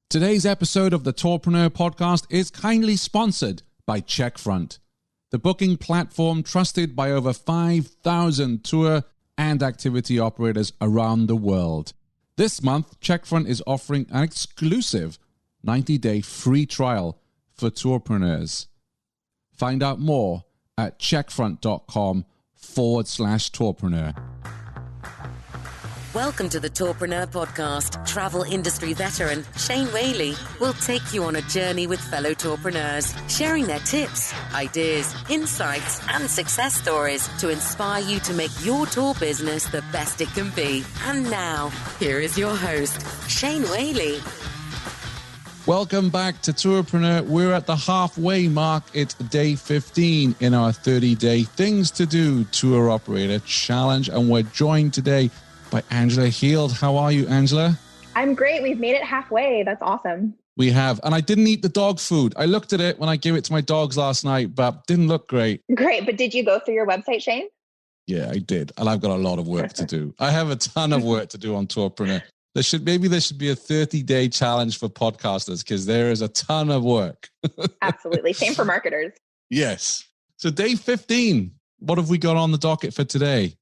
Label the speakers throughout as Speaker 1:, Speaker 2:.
Speaker 1: Today's episode of the Tourpreneur podcast is kindly sponsored by Checkfront, the booking platform trusted by over 5,000 tour and activity operators around the world. This month, Checkfront is offering an exclusive 90-day free trial for tourpreneurs. Find out more at checkfront.com/tourpreneur.
Speaker 2: Welcome to the Tourpreneur podcast. Travel industry veteran Shane Whaley will take you on a journey with fellow tourpreneurs, sharing their tips, ideas, insights, and success stories to inspire you to make your tour business the best it can be. And now, here is your host, Shane Whaley.
Speaker 1: Welcome back to Tourpreneur. We're at the halfway mark. It's day 15 in our 30-day Things to Do Tour Operator Challenge, and we're joined today by Angela Heald. How are you, Angela?
Speaker 3: I'm great. We've made it halfway. That's awesome.
Speaker 1: We have. And I didn't eat the dog food. I looked at it when I gave it to my dogs last night, but didn't look great.
Speaker 3: Great. But did you go through your website, Shane?
Speaker 1: Yeah, I did. And I've got a lot of work to do. I have a ton of work to do on Tourpreneur. There should be a 30-day challenge for podcasters because there is a ton of work.
Speaker 3: Absolutely. Same for marketers.
Speaker 1: Yes. So day 15, what have we got on the docket for today?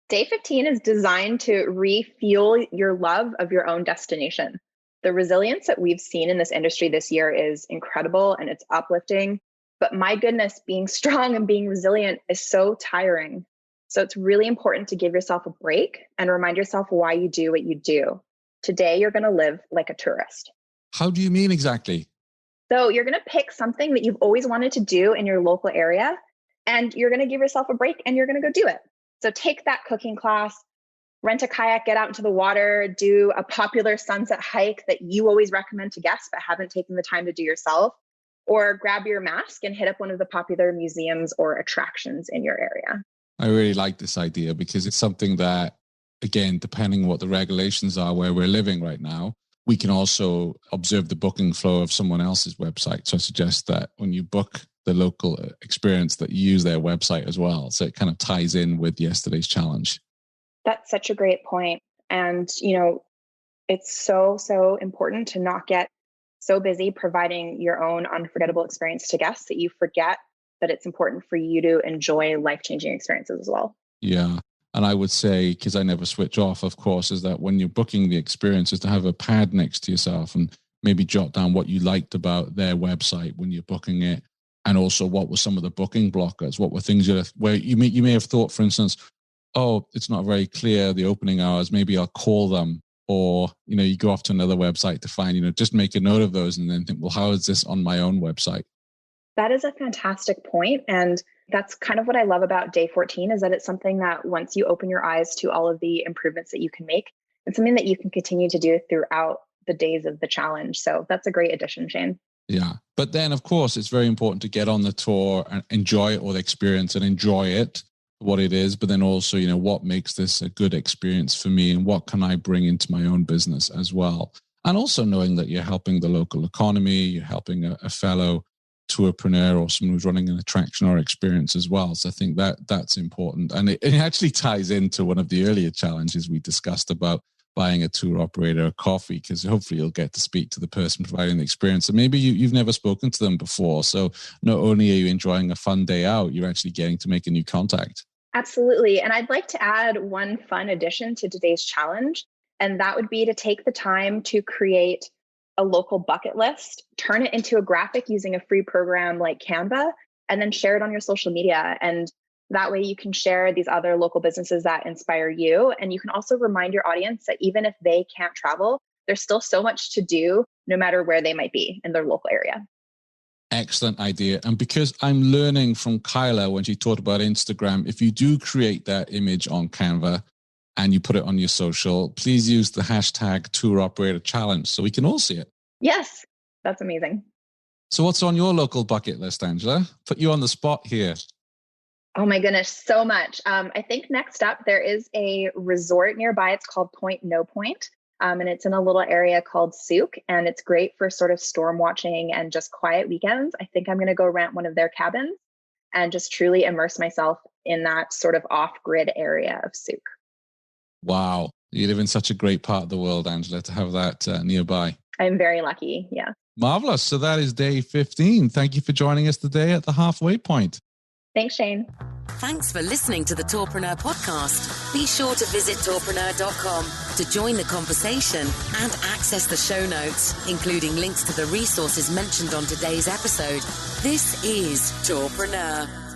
Speaker 3: Day 15 is designed to refuel your love of your own destination. The resilience that we've seen in this industry this year is incredible and it's uplifting. But my goodness, being strong and being resilient is so tiring. So it's really important to give yourself a break and remind yourself why you do what you do. Today, you're going to live like a tourist.
Speaker 1: How do you mean exactly?
Speaker 3: So you're going to pick something that you've always wanted to do in your local area, and you're going to give yourself a break and you're going to go do it. So take that cooking class, rent a kayak, get out into the water, do a popular sunset hike that you always recommend to guests but haven't taken the time to do yourself, or grab your mask and hit up one of the popular museums or attractions in your area.
Speaker 1: I really like this idea because it's something that, again, depending on what the regulations are where we're living right now, we can also observe the booking flow of someone else's website. So I suggest that when you book the local experience that you use their website as well. So it kind of ties in with yesterday's challenge.
Speaker 3: That's such a great point. And, it's so important to not get so busy providing your own unforgettable experience to guests that you forget that it's important for you to enjoy life-changing experiences as well.
Speaker 1: Yeah. And I would say, because I never switch off, of course, is that when you're booking the experience is to have a pad next to yourself and maybe jot down what you liked about their website when you're booking it. And also what were some of the booking blockers? What were things where you may have thought, for instance, oh, it's not very clear, the opening hours, maybe I'll call them. Or, you go off to another website to find, just make a note of those and then think, well, how is this on my own website?
Speaker 3: That is a fantastic point. And that's kind of what I love about day 14 is that it's something that once you open your eyes to all of the improvements that you can make, it's something that you can continue to do throughout the days of the challenge. So that's a great addition, Shane.
Speaker 1: Yeah. But then, of course, it's very important to get on the tour and enjoy it or the experience and enjoy it, what it is. But then also, what makes this a good experience for me and what can I bring into my own business as well? And also knowing that you're helping the local economy, you're helping a fellow tourpreneur or someone who's running an attraction or experience as well. So I think that's important. And it actually ties into one of the earlier challenges we discussed about buying a tour operator a coffee, because hopefully you'll get to speak to the person providing the experience. And maybe you've never spoken to them before. So not only are you enjoying a fun day out, you're actually getting to make a new contact.
Speaker 3: Absolutely. And I'd like to add one fun addition to today's challenge. And that would be to take the time to create a local bucket list, turn it into a graphic using a free program like Canva, and then share it on your social media. And that way you can share these other local businesses that inspire you. And you can also remind your audience that even if they can't travel, there's still so much to do no matter where they might be in their local area.
Speaker 1: Excellent idea. And because I'm learning from Kyla when she talked about Instagram, if you do create that image on Canva and you put it on your social, please use the hashtag Tour Operator Challenge so we can all see it.
Speaker 3: Yes, that's amazing.
Speaker 1: So what's on your local bucket list, Angela? Put you on the spot here.
Speaker 3: Oh my goodness, so much. I think next up, there is a resort nearby. It's called Point No Point. And it's in a little area called Souk. And it's great for sort of storm watching and just quiet weekends. I think I'm going to go rent one of their cabins and just truly immerse myself in that sort of off-grid area of Souk.
Speaker 1: Wow. You live in such a great part of the world, Angela, to have that nearby.
Speaker 3: I'm very lucky. Yeah.
Speaker 1: Marvelous. So that is day 15. Thank you for joining us today at the halfway point.
Speaker 3: Thanks, Shane.
Speaker 2: Thanks for listening to the Tourpreneur podcast. Be sure to visit tourpreneur.com to join the conversation and access the show notes, including links to the resources mentioned on today's episode. This is Tourpreneur.